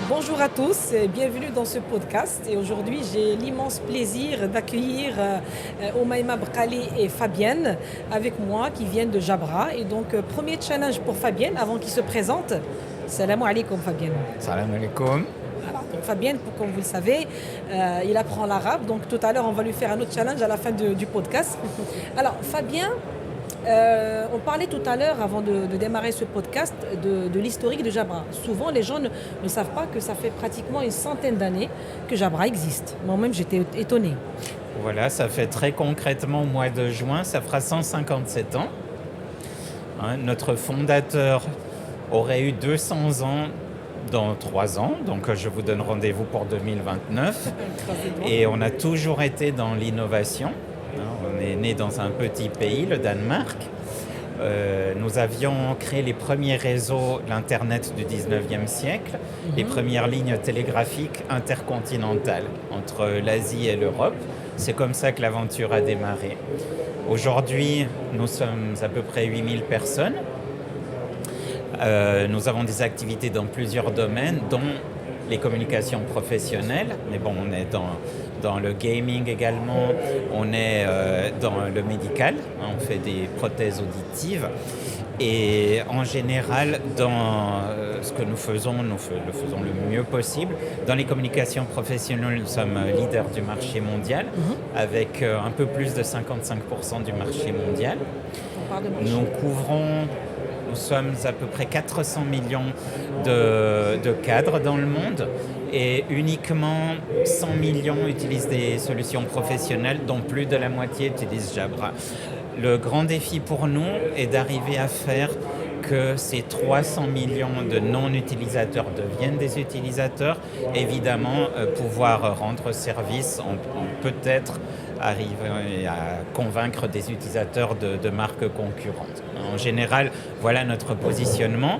Bonjour à tous et bienvenue dans ce podcast. Et aujourd'hui, j'ai l'immense plaisir d'accueillir Omaima Brkali et Fabienne avec moi qui viennent de Jabra. Et donc, premier challenge pour Fabienne avant qu'il se présente. Salam alaikum Fabienne. Salam alaikum. Alors, donc Fabienne, comme vous le savez, il apprend l'arabe. Donc tout à l'heure, on va lui faire un autre challenge à la fin du podcast. Alors Fabien, on parlait tout à l'heure, avant de démarrer ce podcast, de l'historique de Jabra. Souvent, les gens ne savent pas que ça fait pratiquement une centaine d'années que Jabra existe. Moi-même, j'étais étonnée. Voilà, ça fait très concrètement au mois de juin, ça fera 157 ans. Notre fondateur aurait eu 200 ans dans 3 ans, donc je vous donne rendez-vous pour 2029. Et on a toujours été dans l'innovation. On est né dans un petit pays, le Danemark. Nous avions créé les premiers réseaux, l'Internet du 19e siècle, les premières lignes télégraphiques intercontinentales entre l'Asie et l'Europe. C'est comme ça que l'aventure a démarré. Aujourd'hui, nous sommes à peu près 8000 personnes. Nous avons des activités dans plusieurs domaines, dont les communications professionnelles. Mais bon, on est dans le gaming également, on est dans le médical, on fait des prothèses auditives. Et en général, dans ce que nous faisons, le faisons le mieux possible. Dans les communications professionnelles, nous sommes leaders du marché mondial, avec un peu plus de 55% du marché mondial. Nous sommes à peu près 400 millions de cadres dans le monde et uniquement 100 millions utilisent des solutions professionnelles, dont plus de la moitié utilisent Jabra. Le grand défi pour nous est d'arriver à faire que ces 300 millions de non-utilisateurs deviennent des utilisateurs. Évidemment, pouvoir rendre service, on peut-être arriver à convaincre des utilisateurs de marques concurrentes. En général, voilà notre positionnement.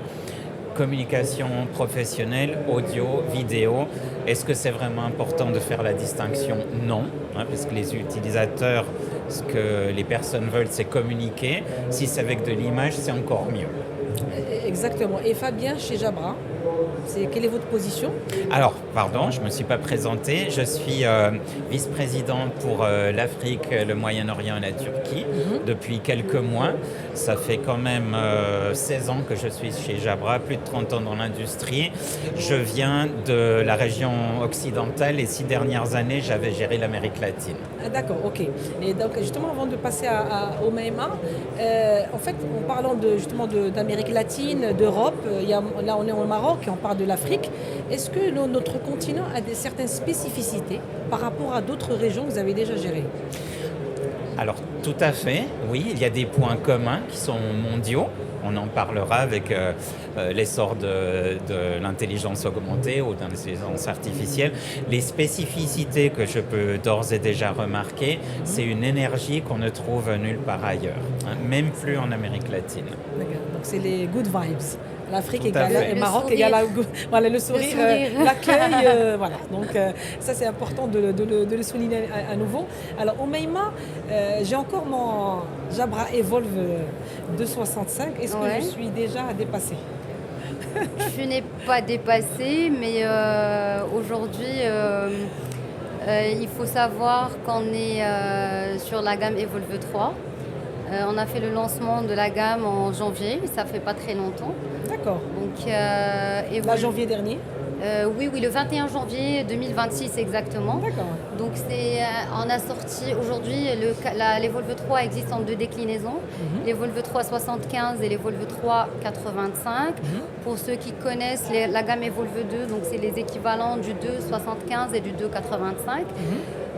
Communication professionnelle, audio, vidéo. Est-ce que c'est vraiment important de faire la distinction ? Non, parce que les utilisateurs, ce que les personnes veulent, c'est communiquer. Si c'est avec de l'image, c'est encore mieux. Exactement. Et Fabien, chez Jabra, quelle est votre position ? Alors, pardon, je ne me suis pas présenté. Je suis vice-président pour l'Afrique, le Moyen-Orient et la Turquie depuis quelques mois. Ça fait quand même 16 ans que je suis chez Jabra, plus de 30 ans dans l'industrie. Je viens de la région occidentale et 6 dernières années, j'avais géré l'Amérique latine. Ah, d'accord, ok. Et donc, justement, avant de passer à Omaima, en fait, en parlant d'Amérique latine, d'Europe, là, on est au Maroc et on parle de l'Afrique. Est-ce que notre continent a certaines spécificités par rapport à d'autres régions que vous avez déjà gérées ? Alors, tout à fait, oui. Il y a des points communs qui sont mondiaux. On en parlera avec l'essor de l'intelligence augmentée ou de l'intelligence artificielle. Les spécificités que je peux d'ores et déjà remarquer, c'est une énergie qu'on ne trouve nulle part ailleurs, même plus en Amérique latine. D'accord. Donc, c'est les good vibes. L'Afrique égale fait. le Maroc égale le sourire, l'accueil. Voilà. Donc ça c'est important de le souligner à nouveau. Alors Omaima, j'ai encore mon Jabra Evolve 265. Est-ce que je suis déjà dépassée ? Je n'ai pas dépassé, mais aujourd'hui, il faut savoir qu'on est sur la gamme Evolve 3. On a fait le lancement de la gamme en janvier, ça fait pas très longtemps. D'accord. Donc, janvier dernier ? Oui, le 21 janvier 2026 exactement. D'accord. Donc on a sorti aujourd'hui, l'Evolve 3 existe en 2 déclinaisons, l'Evolve 3 75 et l'Evolve 3 85. Pour ceux qui connaissent la gamme Evolve 2, donc c'est les équivalents du 2 75 et du 2 85.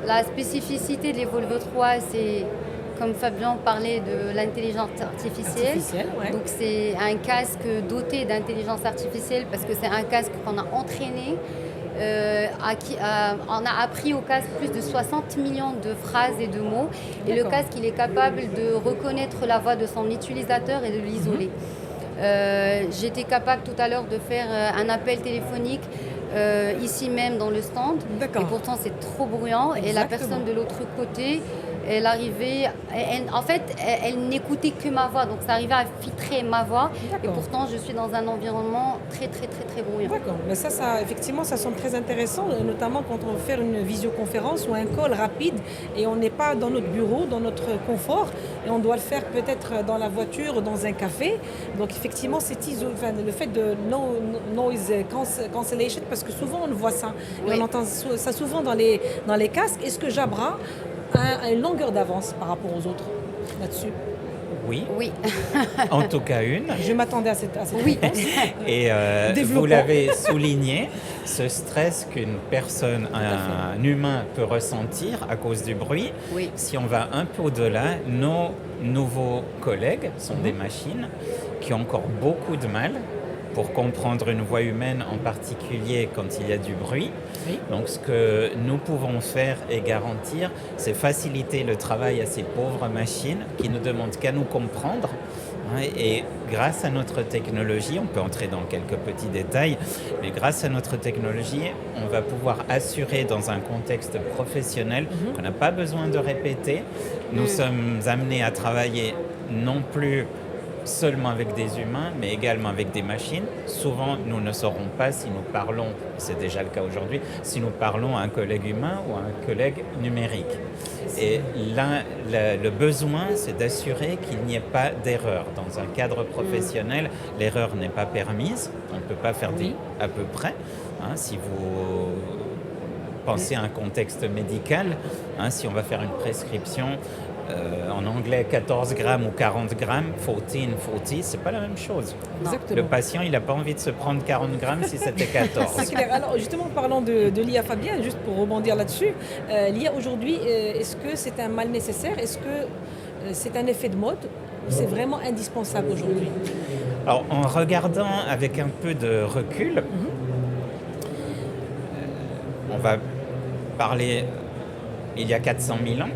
La spécificité de l'Evolve 3, c'est, comme Fabien parlait, de l'intelligence artificielle. Ouais. Donc c'est un casque doté d'intelligence artificielle parce que c'est un casque qu'on a entraîné. On a appris au casque plus de 60 millions de phrases et de mots. Et le casque, il est capable de reconnaître la voix de son utilisateur et de l'isoler. J'étais capable tout à l'heure de faire un appel téléphonique ici même dans le stand. D'accord. Et pourtant, c'est trop bruyant. Exactement. Et la personne de l'autre côté Elle arrivait, en fait, elle n'écoutait que ma voix, donc ça arrivait à filtrer ma voix. Et pourtant, je suis dans un environnement très, très, très, très bruyant. D'accord, mais effectivement, ça semble très intéressant, notamment quand on veut faire une visioconférence ou un call rapide et on n'est pas dans notre bureau, dans notre confort, et on doit le faire peut-être dans la voiture ou dans un café. Donc effectivement, le fait de noise cancellation, parce que souvent on le voit ça, et on entend ça souvent dans les casques. Est-ce que Jabra a une longueur d'avance par rapport aux autres là-dessus? Oui. Oui. En tout cas une. Je m'attendais à cette Oui. Et vous l'avez souligné, ce stress qu'une personne, un humain peut ressentir à cause du bruit, si on va un peu au-delà, nos nouveaux collègues sont des machines qui ont encore beaucoup de mal pour comprendre une voix humaine, en particulier quand il y a du bruit. Oui. Donc ce que nous pouvons faire et garantir, c'est faciliter le travail à ces pauvres machines qui ne demandent qu'à nous comprendre. Et grâce à notre technologie, on peut entrer dans quelques petits détails, mais grâce à notre technologie, on va pouvoir assurer dans un contexte professionnel qu'on n'a pas besoin de répéter. Nous sommes amenés à travailler non plus seulement avec des humains, mais également avec des machines. Souvent, nous ne saurons pas si nous parlons, c'est déjà le cas aujourd'hui, si nous parlons à un collègue humain ou à un collègue numérique. Et là, le besoin, c'est d'assurer qu'il n'y ait pas d'erreur. Dans un cadre professionnel, l'erreur n'est pas permise. On ne peut pas faire à peu près. Si vous pensez à un contexte médical, si on va faire une prescription, en anglais 14 grammes ou 40 grammes, 14, c'est pas la même chose. Exactement. Le patient, il n'a pas envie de se prendre 40 grammes si c'était 14. C'est clair. Alors justement, parlant de l'IA, Fabien, juste pour rebondir là-dessus, l'IA aujourd'hui, est-ce que c'est un mal nécessaire? Est-ce que c'est un effet de mode ou c'est vraiment indispensable aujourd'hui? Alors en regardant avec un peu de recul, on va parler il y a 400 000 ans.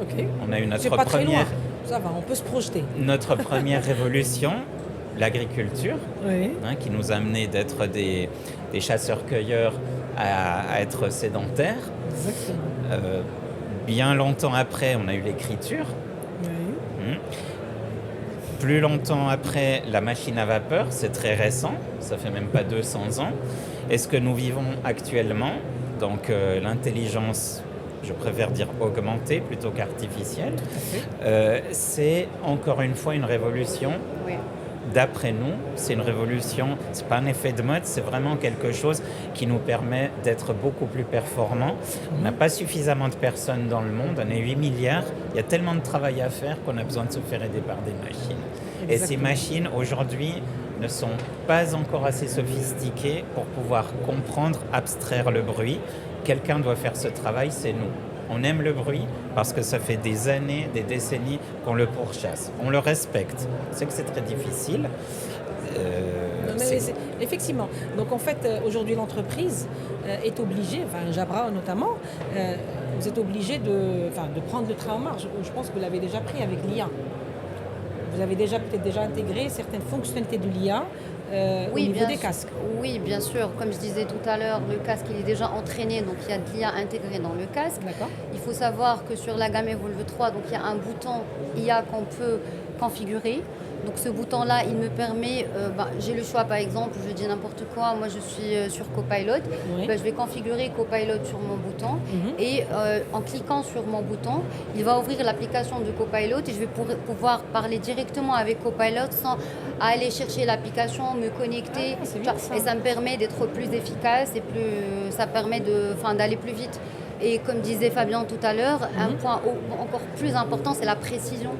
Okay. On a eu notre pas très première. loin. Ça va, on peut se projeter. Notre première révolution, l'agriculture, qui nous a amené d'être des chasseurs-cueilleurs à être sédentaires. Exactement. Bien longtemps après, on a eu l'écriture. Plus longtemps après, la machine à vapeur, c'est très récent, ça fait même pas 200 ans. Et ce que nous vivons actuellement, donc l'intelligence, je préfère dire augmentée plutôt qu'artificielle, c'est encore une fois une révolution. D'après nous, c'est une révolution, c'est pas un effet de mode, c'est vraiment quelque chose qui nous permet d'être beaucoup plus performants. On n'a pas suffisamment de personnes dans le monde, on est 8 milliards, il y a tellement de travail à faire qu'on a besoin de se faire aider par des machines. Exactement. Et ces machines, aujourd'hui, ne sont pas encore assez sophistiquées pour pouvoir comprendre, abstraire le bruit. Quelqu'un doit faire ce travail, c'est nous. On aime le bruit parce que ça fait des années, des décennies qu'on le pourchasse. On le respecte. Je sais que c'est très difficile. Effectivement. Donc en fait, aujourd'hui, l'entreprise est obligée, enfin Jabra notamment, vous êtes obligé de prendre le train en marche. Je pense que vous l'avez déjà pris avec l'IA. Vous avez peut-être déjà intégré certaines fonctionnalités de l'IA au niveau des casques. Oui, bien sûr. Comme je disais tout à l'heure, le casque il est déjà entraîné, donc il y a de l'IA intégrée dans le casque. D'accord. Il faut savoir que sur la gamme Evolve 3, donc il y a un bouton IA qu'on peut configurer. Donc ce bouton-là, il me permet, j'ai le choix par exemple, je dis n'importe quoi, moi je suis sur Copilot, je vais configurer Copilot sur mon bouton et en cliquant sur mon bouton, il va ouvrir l'application de Copilot et je vais pouvoir parler directement avec Copilot sans aller chercher l'application, me connecter. Et ça me permet d'être plus efficace et ça permet d'aller plus vite. Et comme disait Fabien tout à l'heure, un point encore plus important, c'est la précision.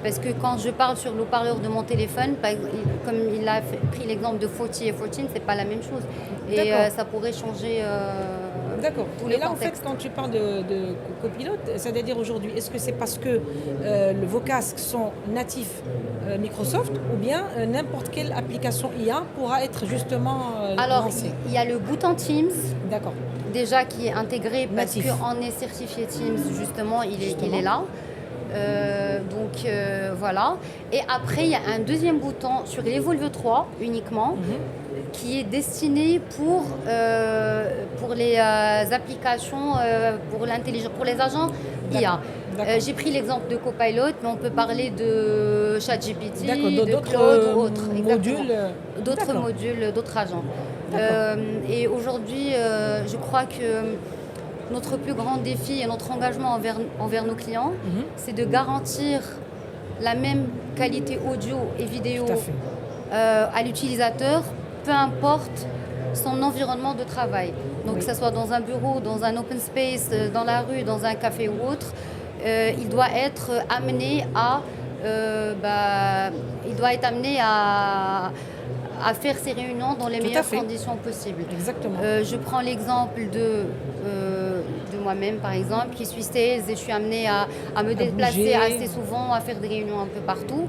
Parce que quand je parle sur l'haut-parleur de mon téléphone, comme il a pris l'exemple de 40 et 14, c'est pas la même chose. Et ça pourrait changer D'accord. tous les contextes. En fait, quand tu parles de copilote, c'est-à-dire aujourd'hui, est-ce que c'est parce que vos casques sont natifs Microsoft ou bien n'importe quelle application IA pourra être justement Alors, lancée? il y a le bouton Teams. D'accord. Déjà qui est intégré parce Natif. qu'on est certifié Teams, justement, il est là. Voilà. Et après, il y a un deuxième bouton sur l'Evolve 3 uniquement qui est destiné pour les applications, pour l'intelligence, pour les agents IA. J'ai pris l'exemple de Copilot, mais on peut parler de ChatGPT, de d'autres Claude ou autres. modules. D'autres modules, d'autres agents. Et aujourd'hui, je crois que notre plus grand défi et notre engagement envers nos clients, c'est de garantir la même qualité audio et vidéo à l'utilisateur, peu importe son environnement de travail. Donc que ce soit dans un bureau, dans un open space, dans la rue, dans un café ou autre, il doit être amené à faire ses réunions dans les meilleures conditions possibles. Exactement. Je prends l'exemple de moi-même, par exemple, qui suis sales et je suis amenée à me déplacer assez souvent, à faire des réunions un peu partout.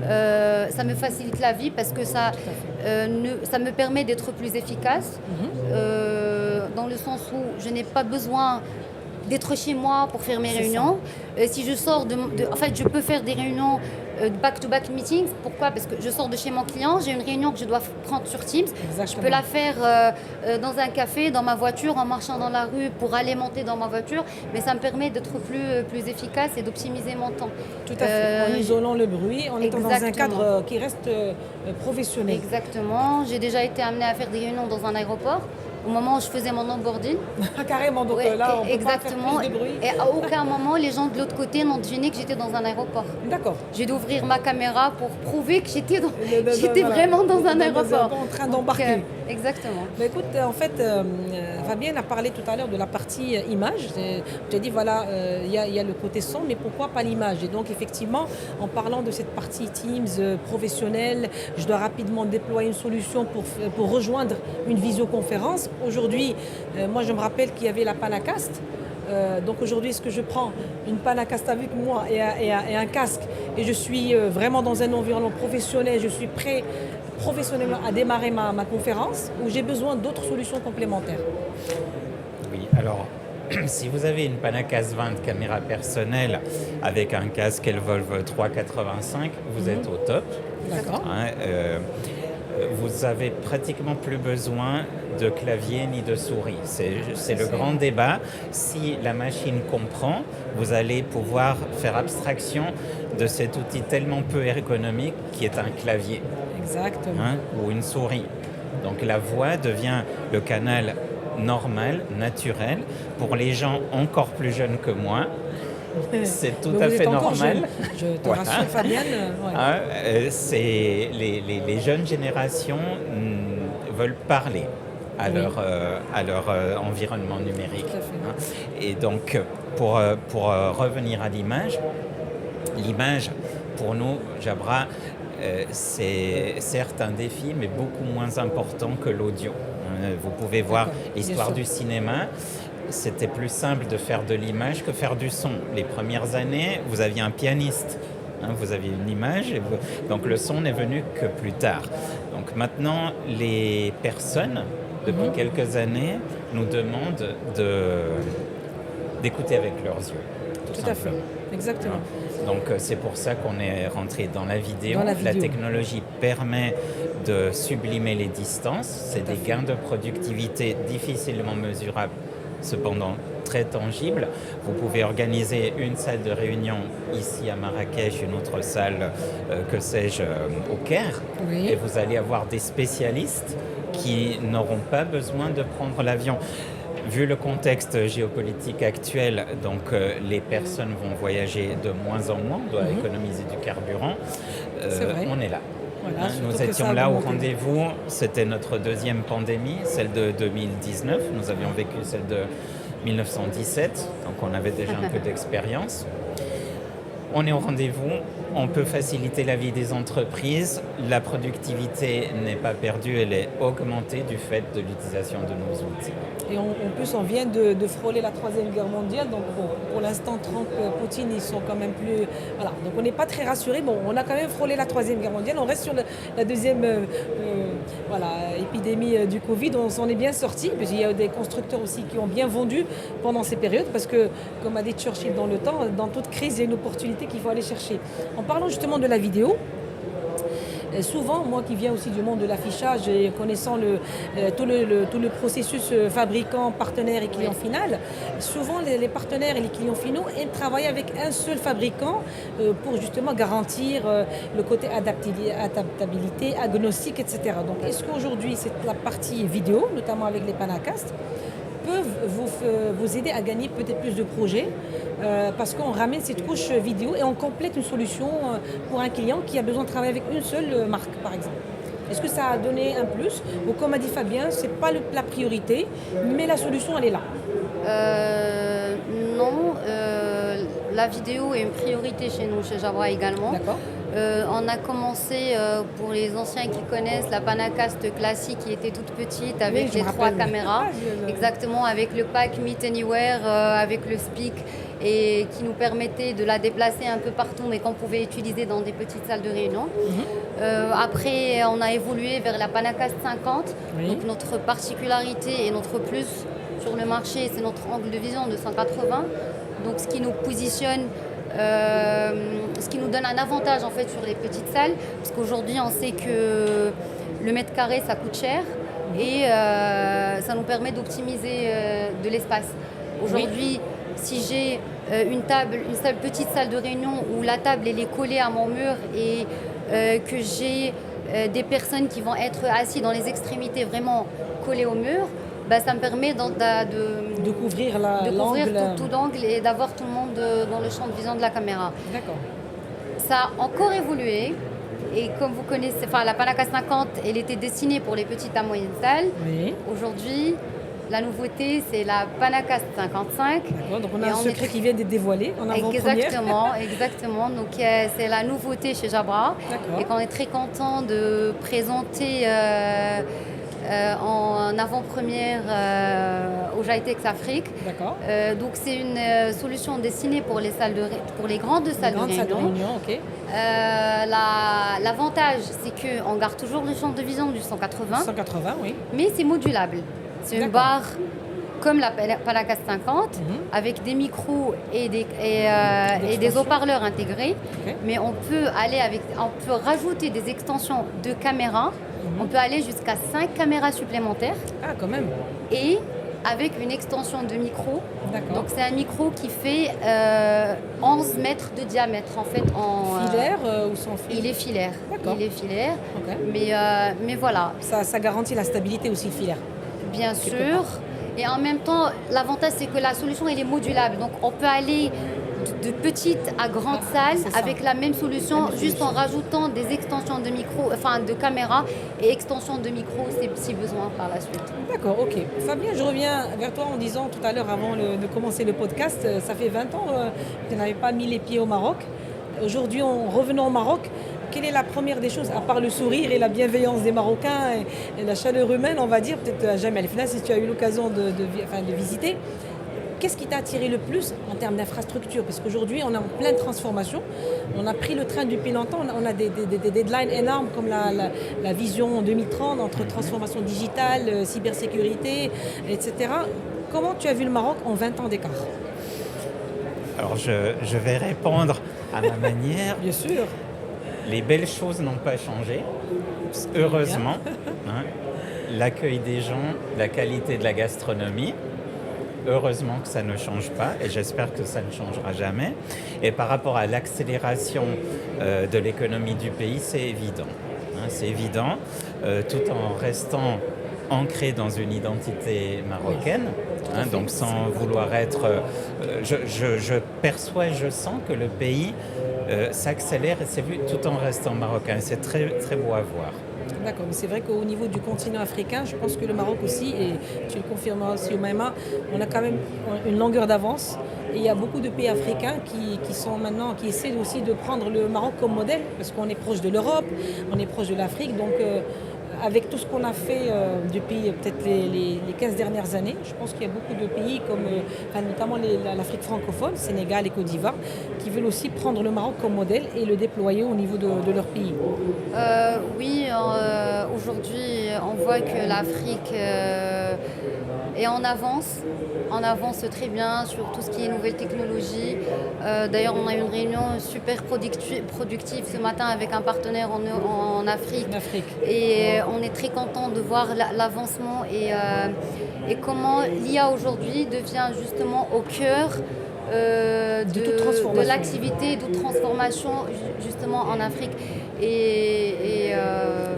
Ça me facilite la vie parce que ça me permet d'être plus efficace, dans le sens où je n'ai pas besoin d'être chez moi pour faire mes réunions. Si je sors en fait, je peux faire des réunions back-to-back meetings. Pourquoi? Parce que je sors de chez mon client, j'ai une réunion que je dois prendre sur Teams. Exactement. Je peux la faire dans un café, dans ma voiture, en marchant dans la rue pour aller monter dans ma voiture. Mais ça me permet d'être plus efficace et d'optimiser mon temps. Tout à fait. En isolant le bruit, en étant dans un cadre qui reste professionnel. Exactement. J'ai déjà été amenée à faire des réunions dans un aéroport. Au moment où je faisais mon onboarding. Carrément, donc là, on peut pas faire plus de bruit. Et à aucun moment, les gens de l'autre côté n'ont deviné que j'étais dans un aéroport. D'accord. J'ai dû ouvrir ma caméra pour prouver que j'étais vraiment dans un aéroport. En train d'embarquer. Exactement. Mais écoute, en fait, Fabienne a parlé tout à l'heure de la partie image. Tu as dit, voilà, il y a le côté son, mais pourquoi pas l'image? Et donc, effectivement, en parlant de cette partie Teams professionnelle, je dois rapidement déployer une solution pour rejoindre une visioconférence. Aujourd'hui, moi, je me rappelle qu'il y avait la Panacast. Donc aujourd'hui, est-ce que je prends une Panacast avec moi et un casque et je suis vraiment dans un environnement professionnel, je suis prêt professionnellement à démarrer ma conférence, ou j'ai besoin d'autres solutions complémentaires? Oui, alors si vous avez une Panacast 20 caméra personnelle avec un casque Evolve 385, vous êtes au top. D'accord. Vous avez pratiquement plus besoin de clavier ni de souris. C'est le grand débat. Si la machine comprend, vous allez pouvoir faire abstraction de cet outil tellement peu ergonomique qui est un clavier. Exactement. Ou une souris. Donc la voix devient le canal normal, naturel. Pour les gens encore plus jeunes que moi, c'est tout à fait normal. Je te rassure, Fabienne. Les jeunes générations veulent parler à leur environnement numérique. Et donc, pour revenir à l'image, pour nous, Jabra, c'est certes un défi, mais beaucoup moins important que l'audio. Vous pouvez voir l'histoire du cinéma. C'était plus simple de faire de l'image que faire du son. Les premières années, vous aviez un pianiste, vous aviez une image, donc le son n'est venu que plus tard. Donc maintenant, les personnes, depuis quelques années, nous demandent d'écouter avec leurs yeux. Tout à fait, exactement. Donc c'est pour ça qu'on est rentré dans la vidéo. La technologie permet de sublimer les distances. C'est des gains de productivité difficilement mesurables, cependant très tangible. Vous pouvez organiser une salle de réunion ici à Marrakech, une autre salle, que sais-je, au Caire, et vous allez avoir des spécialistes qui n'auront pas besoin de prendre l'avion. Vu le contexte géopolitique actuel, donc les personnes vont voyager de moins en moins, on doit économiser du carburant. On est là. Voilà, nous étions là au rendez-vous, c'était notre deuxième pandémie, celle de 2019, nous avions vécu celle de 1917, donc on avait déjà un peu d'expérience. On est au rendez-vous, on peut faciliter la vie des entreprises, la productivité n'est pas perdue, elle est augmentée du fait de l'utilisation de nos outils. Et en plus, on vient de frôler la Troisième Guerre mondiale, donc pour l'instant, Trump, Poutine, ils sont quand même plus... Voilà, donc on n'est pas très rassurés. Bon, on a quand même frôlé la Troisième Guerre mondiale, on reste sur la deuxième épidémie du Covid, on s'en est bien sorti, parce qu'il y a des constructeurs aussi qui ont bien vendu pendant ces périodes, parce que, comme a dit Churchill dans le temps, dans toute crise, il y a une opportunité qu'il faut aller chercher. En parlant justement de la vidéo, Et souvent, moi qui viens aussi du monde de l'affichage et connaissant tout le processus fabricant, partenaire et client final, souvent les partenaires et les clients finaux aiment travailler avec un seul fabricant pour justement garantir le côté adaptabilité, agnostique, etc. Donc est-ce qu'aujourd'hui, c'est la partie vidéo, notamment avec les Panacast, peuvent vous aider à gagner peut-être plus de projets parce qu'on ramène cette couche vidéo et on complète une solution pour un client qui a besoin de travailler avec une seule marque, par exemple. Est-ce que ça a donné un plus? Ou comme a dit Fabien, ce n'est pas la priorité, mais la solution, elle est là. Non, la vidéo est une priorité chez nous, chez Jabra également. D'accord. On a commencé, pour les anciens qui connaissent, la Panacast classique qui était toute petite avec les 3 caméras. Exactement, avec le pack Meet Anywhere, avec le speak et qui nous permettait de la déplacer un peu partout mais qu'on pouvait utiliser dans des petites salles de réunion. Après, on a évolué vers la Panacast 50. Donc notre particularité et notre plus sur le marché, c'est notre angle de vision de 180. Donc ce qui nous positionne, ce qui nous donne un avantage en fait sur les petites salles, parce qu'aujourd'hui on sait que le mètre carré ça coûte cher et ça nous permet d'optimiser de l'espace. Aujourd'hui, si j'ai une petite salle de réunion où la table elle est collée à mon mur et que j'ai des personnes qui vont être assises dans les extrémités vraiment collées au mur, ça me permet de couvrir tout l'angle et d'avoir tout le monde dans le champ de vision de la caméra. D'accord. Ça a encore évolué et comme vous connaissez, la Panacast 50, elle était destinée pour les petites à moyennes salles. Oui. Aujourd'hui, la nouveauté, c'est la Panacast 55. D'accord, donc on a un secret qui vient d'être dévoilé en avant-première. Exactement. Donc c'est la nouveauté chez Jabra. D'accord. Et qu'on est très content de présenter en avant-première au Jitex Afrique. D'accord. Donc c'est une solution destinée pour les grandes salles de réunion. Ok. L'avantage, c'est qu'on garde toujours le champ de vision du 180. 180, oui. Mais c'est modulable. C'est une barre comme la Panacast 50 avec des micros et des haut-parleurs intégrés. Okay. Mais on peut rajouter des extensions de caméras. On peut aller jusqu'à 5 caméras supplémentaires. Ah, quand même. Et avec une extension de micro. D'accord. Donc c'est un micro qui fait 11 mètres de diamètre en fait. Filaire ou sans fil? Il est filaire. D'accord. Il est filaire. Okay. Mais voilà. Ça garantit la stabilité aussi, le filaire. Bien sûr. Et en même temps, l'avantage c'est que la solution elle est modulable. Donc on peut aller de petite à grande salle avec la même solution, juste en rajoutant des extensions de micro, de caméra et extensions de micro si besoin par la suite. D'accord, ok. Fabien, je reviens vers toi en disant tout à l'heure avant de commencer le podcast, ça fait 20 ans que tu n'avais pas mis les pieds au Maroc. Aujourd'hui, en revenant au Maroc, quelle est la première des choses, à part le sourire et la bienveillance des Marocains et la chaleur humaine, on va dire, peut-être jamais, final, si tu as eu l'occasion de visiter, qu'est-ce qui t'a attiré le plus en termes d'infrastructure? Parce qu'aujourd'hui, on est en pleine transformation. On a pris le train depuis longtemps. On a des deadlines énormes comme la vision 2030 entre transformation digitale, cybersécurité, etc. Comment tu as vu le Maroc en 20 ans d'écart? Alors, je vais répondre à ma manière. Bien sûr. Les belles choses n'ont pas changé, heureusement. L'accueil des gens, la qualité de la gastronomie. Heureusement que ça ne change pas et j'espère que ça ne changera jamais. Et par rapport à l'accélération de l'économie du pays, c'est évident. C'est évident, tout en restant ancré dans une identité marocaine, donc sans vouloir être... je perçois et je sens que le pays s'accélère et c'est vu tout en restant marocain. C'est très, très beau à voir. D'accord, mais c'est vrai qu'au niveau du continent africain, je pense que le Maroc aussi, et tu le confirmeras aussi Oumaima, on a quand même une longueur d'avance. Et il y a beaucoup de pays africains qui essaient aussi de prendre le Maroc comme modèle, parce qu'on est proche de l'Europe, on est proche de l'Afrique. Donc avec tout ce qu'on a fait depuis peut-être les 15 dernières années, je pense qu'il y a beaucoup de pays comme notamment l'Afrique francophone, Sénégal et Côte d'Ivoire, qui veulent aussi prendre le Maroc comme modèle et le déployer au niveau de leur pays. Oui, aujourd'hui, on voit que l'Afrique est en avance très bien sur tout ce qui est nouvelles technologies. D'ailleurs, on a eu une réunion super productive ce matin avec un partenaire en Afrique. Et on est très content de voir l'avancement et comment l'IA aujourd'hui devient justement au cœur de l'activité, de transformation justement en Afrique.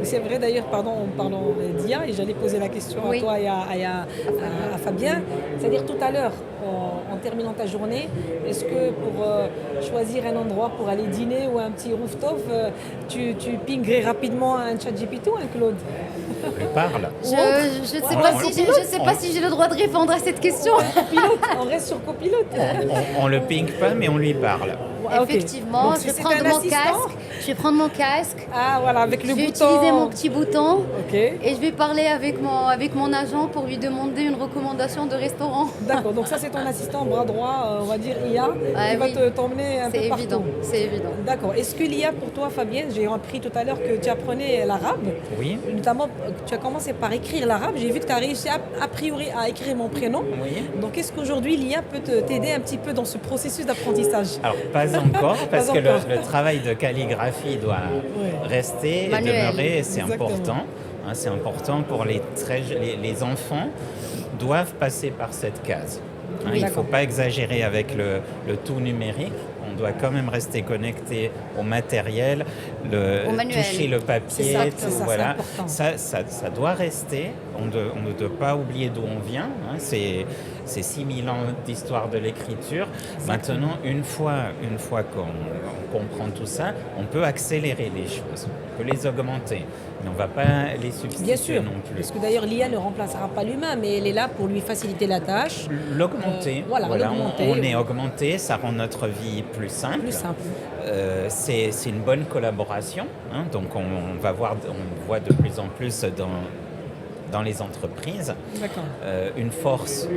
C'est vrai d'ailleurs, en parlant d'IA, et j'allais poser la question à toi et à Fabien, c'est-à-dire tout à l'heure, en terminant ta journée, est-ce que pour choisir un endroit pour aller dîner ou un petit rooftop, tu pingerais rapidement un ChatGPT ou un Claude? On parle. Je ne sais pas si j'ai le droit de répondre à cette question. On reste sur copilote. On le ping pas, mais on lui parle. Effectivement, donc, je vais prendre mon casque. Ah voilà, avec le bouton. Je vais utiliser mon petit bouton. Et je vais parler avec mon agent pour lui demander une recommandation de restaurant. D'accord, donc ça c'est ton assistant bras droit, on va dire IA, qui va t'emmener un peu partout. C'est évident. D'accord. Est-ce que l'IA pour toi, Fabienne, j'ai appris tout à l'heure que tu apprenais l'arabe. Oui. Notamment, tu as commencé par écrire l'arabe. J'ai vu que tu as réussi a priori à écrire mon prénom. Oui. Donc est-ce qu'aujourd'hui l'IA peut t'aider un petit peu dans ce processus d'apprentissage? Alors pas encore, parce que le travail de calligraphie doit rester et demeurer, et c'est important. C'est important pour les enfants, doivent passer par cette case. Il ne faut pas exagérer avec le tout numérique. On doit quand même rester connecté au matériel, toucher le papier, ça doit rester. On ne doit pas oublier d'où on vient. C'est 6000 ans d'histoire de l'écriture. Maintenant, une fois qu'on comprend tout ça, on peut accélérer les choses, on peut les augmenter. Mais on ne va pas les substituer Bien sûr, non plus. Parce que d'ailleurs, l'IA ne remplacera pas l'humain, mais elle est là pour lui faciliter la tâche. L'augmenter. L'augmenter. On est augmenté, ça rend notre vie plus simple. C'est une bonne collaboration. Donc on voit de plus en plus dans les entreprises une force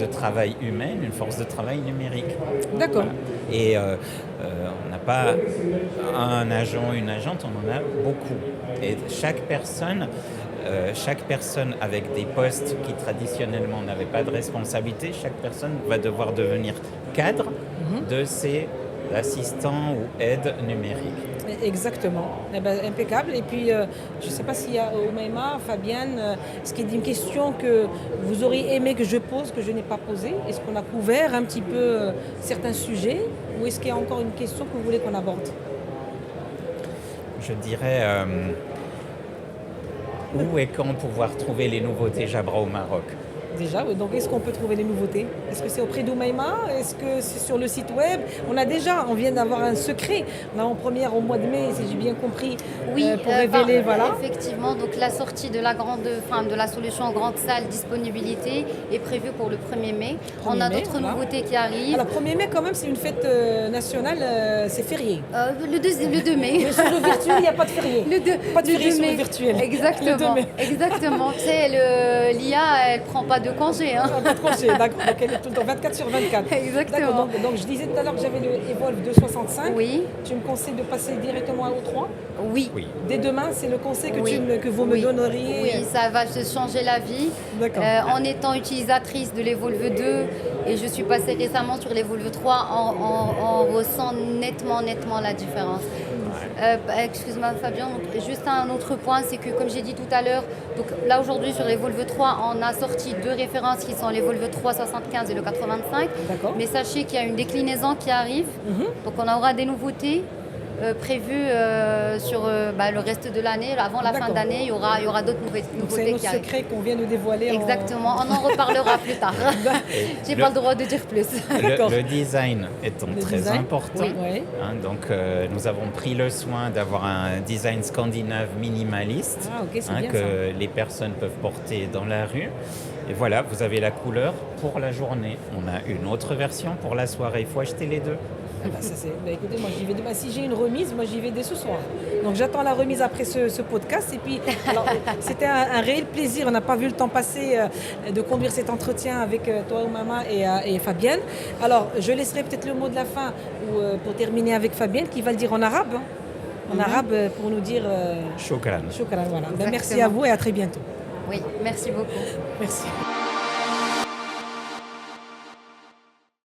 de travail humaine, une force de travail numérique. D'accord. Et on n'a pas un agent, une agente, on en a beaucoup. Et chaque personne avec des postes qui traditionnellement n'avaient pas de responsabilité, chaque personne va devoir devenir cadre de ses assistants ou aides numériques. Exactement. Impeccable. Et puis, je ne sais pas s'il y a Oumaima, Fabienne, est-ce qu'il y a une question que vous auriez aimé que je pose, que je n'ai pas posée? Est-ce qu'on a couvert un petit peu certains sujets, ou est-ce qu'il y a encore une question que vous voulez qu'on aborde? Je dirais où et quand pouvoir trouver les nouveautés Jabra au Maroc? Déjà, oui. Donc est-ce qu'on peut trouver les nouveautés? Est-ce que c'est auprès d'Oumaima? Est-ce que c'est sur le site web? On vient d'avoir un secret. On est en première au mois de mai, si j'ai bien compris, pour révéler, Effectivement, donc la sortie de la solution grande salle disponibilité est prévue pour le 1er mai. On a d'autres nouveautés qui arrivent. Alors 1er mai, quand même, c'est une fête nationale, c'est férié. Le 2 mai. Mais sur le virtuel, il n'y a pas de férié. Pas de férié sur le virtuel. Exactement. Tu sais, l'IA, elle prend pas de congé. Pas de congé, d'accord. Donc elle est tout le temps 24 sur 24. Exactement. Donc je disais tout à l'heure que j'avais le Evolve 265. Oui. Tu me conseilles de passer directement à O3? Oui. Dès demain, c'est le conseil que vous me donneriez? Oui, ça va te changer la vie. D'accord. En étant utilisatrice de l'Evolve 2, et je suis passée récemment sur l'Evolve 3, on ressent nettement la différence. Excuse-moi Fabien, donc, juste un autre point, c'est que comme j'ai dit tout à l'heure, donc là aujourd'hui sur l'Evolve 3, on a sorti 2 références qui sont l'Evolve 3 75 et le 85. D'accord. Mais sachez qu'il y a une déclinaison qui arrive, donc on aura des nouveautés prévues sur le reste de l'année. Avant la fin d'année, il y aura d'autres nouveautés qui arrivent. C'est un autre secret qu'on vient de dévoiler. Exactement, on en reparlera plus tard. J'ai pas le droit de dire plus. Le design étant très important. Oui. Donc nous avons pris le soin d'avoir un design scandinave minimaliste que les personnes peuvent porter dans la rue. Et voilà, vous avez la couleur pour la journée. On a une autre version pour la soirée. Il faut acheter les deux. Écoutez, moi j'y vais demain. Si j'ai une remise, moi j'y vais dès ce soir. Donc j'attends la remise après ce podcast. Et puis, alors, c'était un réel plaisir. On n'a pas vu le temps passer de conduire cet entretien avec toi, Oumama et Fabienne. Alors, je laisserai peut-être le mot de la fin pour terminer avec Fabienne qui va le dire en arabe. En arabe pour nous dire Shukran. Shukran, voilà. Merci à vous et à très bientôt. Oui, merci beaucoup. Merci.